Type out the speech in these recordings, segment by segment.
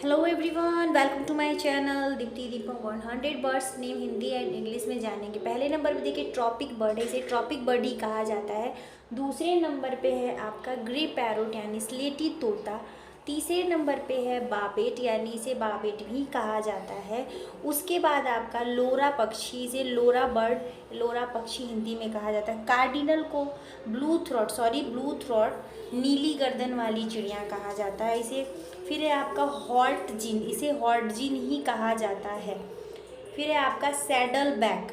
Hello everyone, welcome to my channel Deepti Deepak 100 birds name Hindi and English में जानेंगे। पहले number पे देखिए ट्रॉपिक बर्ड है, इसे ट्रॉपिक बर्ड ही कहा जाता है। दूसरे नंबर पे है आपका ग्रे पैरोट यानी स्लेटी तोता। तीसरे नंबर पे है बाबेट यानी इसे बाबेट भी कहा जाता है। उसके बाद आपका लोरा पक्षी, इसे लोरा बर्ड, लोरा पक्षी हिंदी में कहा जाता है। कार्डिनल को ब्लू थ्रॉट नीली गर्दन वाली चिड़िया कहा जाता है इसे। फिर है आपका हॉट जिन, इसे हॉट जिन ही कहा जाता है। फिर है आपका सैडल बैक।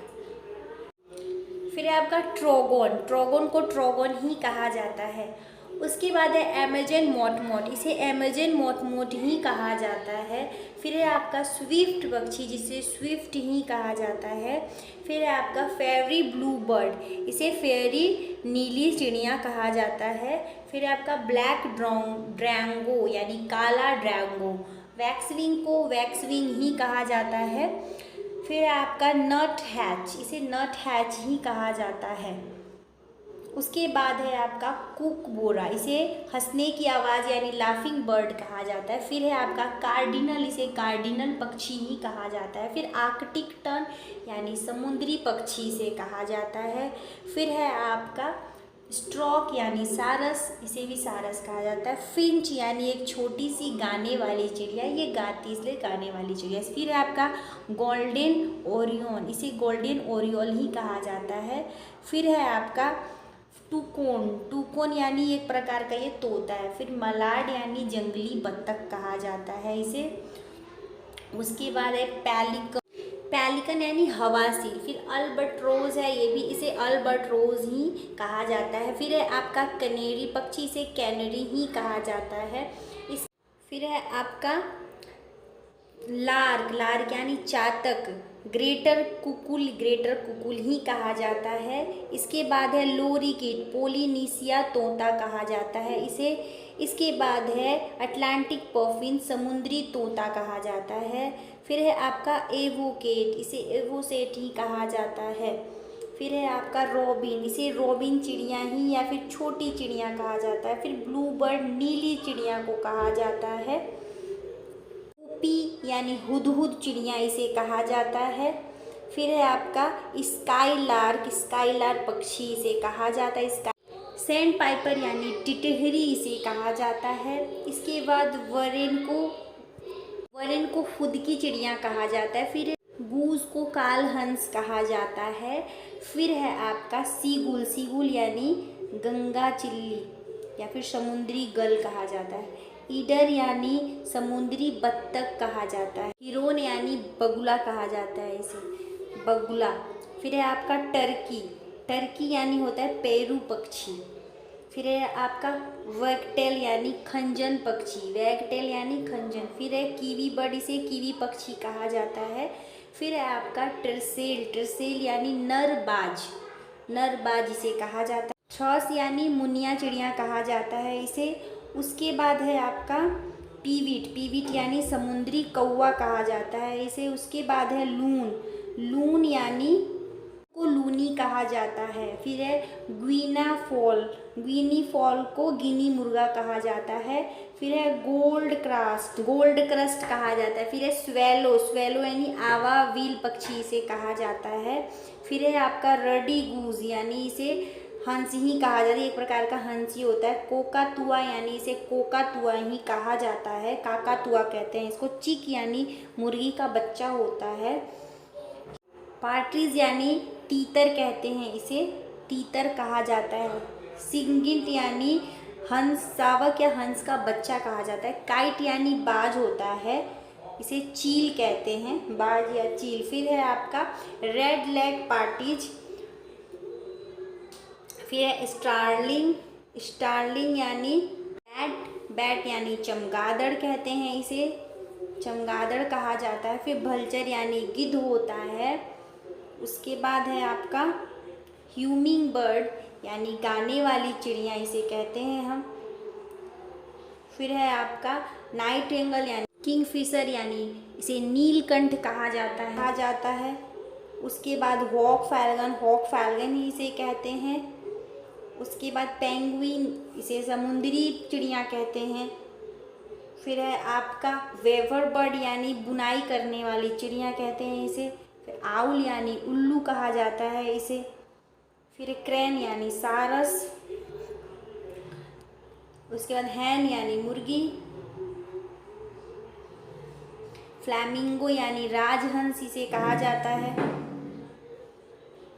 फिर है आपका ट्रोगोन को ट्रोगोन ही कहा जाता है। उसके बाद है अमेजन मोटमोट, इसे अमेजन मोटमोट ही कहा जाता है। फिर है आपका स्विफ्ट पक्षी, जिसे स्विफ्ट ही कहा जाता है। फिर है आपका फेरी ब्लू बर्ड, इसे फेरी नीली चिड़िया कहा जाता है। फिर है आपका ब्लैक ड्रैंगो यानी काला ड्रैंगो, वैक्सविंग को वैक्सविंग ही कहा जाता है। फिर है आपका नट हैच, इसे नट हैच ही कहा जाता है। उसके बाद है आपका कुक बोरा, इसे हंसने की आवाज़ यानी लाफिंग बर्ड कहा जाता है। फिर है आपका कार्डिनल, इसे कार्डिनल पक्षी ही कहा जाता है। फिर आर्कटिक टर्न यानी समुद्री पक्षी से कहा जाता है। फिर है आपका स्ट्रॉक यानी सारस, इसे भी सारस कहा जाता है। फिंच यानी एक छोटी सी गाने वाली चिड़िया, ये गाती इसलिए गाने वाली चिड़िया। फिर है आपका गोल्डन ओरियन, इसे गोल्डन ओरियोल ही कहा जाता है। फिर है आपका टूकोन यानी एक प्रकार का ये तोता है। फिर मलाड यानी जंगली बत्तख कहा जाता है इसे। उसके बाद है पैलिकन यानी हवासील। फिर अल्बट्रोज है, ये भी इसे अल्बट्रोज ही कहा जाता है। फिर है आपका कनेरी पक्षी, इसे कैनरी ही कहा जाता है। फिर है आपका लार्क यानी चातक, ग्रेटर कुकुल ही कहा जाता है। इसके बाद है लोरीकिट, पोलिनीसिया तोता कहा जाता है इसे। इसके बाद है अटलांटिक पफिन, समुद्री तोता कहा जाता है। फिर है आपका एवोकेट, इसे एवोसेट ही कहा जाता है। फिर है आपका रॉबिन, इसे रॉबिन चिड़िया ही या फिर छोटी चिड़िया कहा जाता है। फिर ब्लू बर्ड नीली चिड़िया को कहा जाता है। पी यानी हुदहुद चिड़िया इसे कहा जाता है। फिर है आपका स्काईलार्क पक्षी इसे कहा जाता है। सैंड पाइपर यानी टिटहरी इसे कहा जाता है। इसके बाद वरेन को खुद की चिड़िया कहा जाता है। फिर गूज को कालहंस कहा जाता है। फिर है आपका सीगुल यानी गंगा चिल्ली या फिर समुद्री गल कहा जाता है। ईडर यानी समुद्री बत्तख कहा जाता है। हिरोन यानी बगुला कहा जाता है इसे, बगुला। फिर है आपका टर्की यानी होता है पेरू पक्षी। फिर है आपका वैगटेल यानी खंजन पक्षी, वैगटेल यानी खंजन। फिर है कीवी बर्ड, इसे कीवी पक्षी कहा जाता है। फिर है आपका टर्सेल यानी नरबाज इसे कहा जाता है। थ्रॉस यानी मुनिया चिड़िया कहा जाता है इसे। उसके बाद है आपका पीविट यानी समुद्री कौवा कहा जाता है इसे। उसके बाद है लून यानी को लूनी कहा जाता है। फिर है ग्वीनी फॉल को गिनी मुर्गा कहा जाता है। फिर है गोल्ड क्रस्ट कहा जाता है। फिर है स्वेलो यानी आवा व्हील पक्षी इसे कहा जाता है। फिर है आपका रडी गूज यानी इसे हंस ही कहा जाता है, एक प्रकार का हंस ही होता है। कोकातुआ यानी इसे कोकातुआ ही कहा जाता है, काकातुआ कहते हैं इसको। चिक यानी मुर्गी का बच्चा होता है। पार्ट्रिज यानी तीतर कहते हैं इसे, तीतर कहा जाता है। सिंगिट यानी सावक या हंस का बच्चा कहा जाता है। काइट यानी बाज होता है, इसे चील कहते हैं, बाज या चील। फिर है आपका रेड लेग पार्टिज। फिर है स्टार्लिंग यानी बैट यानी चमगादड़ कहते हैं इसे, चमगादड़ कहा जाता है। फिर भल्चर यानी गिद्ध होता है। उसके बाद है आपका ह्यूमिंग बर्ड यानी गाने वाली चिड़िया इसे कहते हैं हम। फिर है आपका नाइटिंगेल यानी किंगफिशर यानी इसे नीलकंठ कहा जाता है। उसके बाद हॉक फैल्गन ही इसे कहते हैं। उसके बाद पेंगुइन, इसे समुद्री चिड़िया कहते हैं। फिर है आपका वेवर बर्ड यानी बुनाई करने वाली चिड़िया कहते हैं इसे। फिर आउल यानी उल्लू कहा जाता है इसे। फिर क्रेन यानी सारस। उसके बाद हैन यानी मुर्गी। फ्लैमिंगो यानी राजहंस इसे कहा जाता है।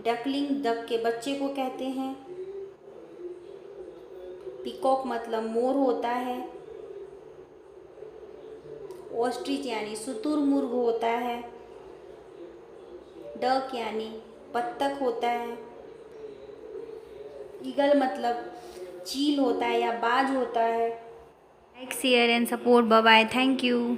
डकलिंग डक के बच्चे को कहते हैं। पीकॉक मतलब मोर होता है। ऑस्ट्रिच यानी शुतुरमुर्ग होता है। डक यानी बत्तख होता है। ईगल मतलब चील होता है या बाज होता है। Like share and support. Bye bye. Thank you.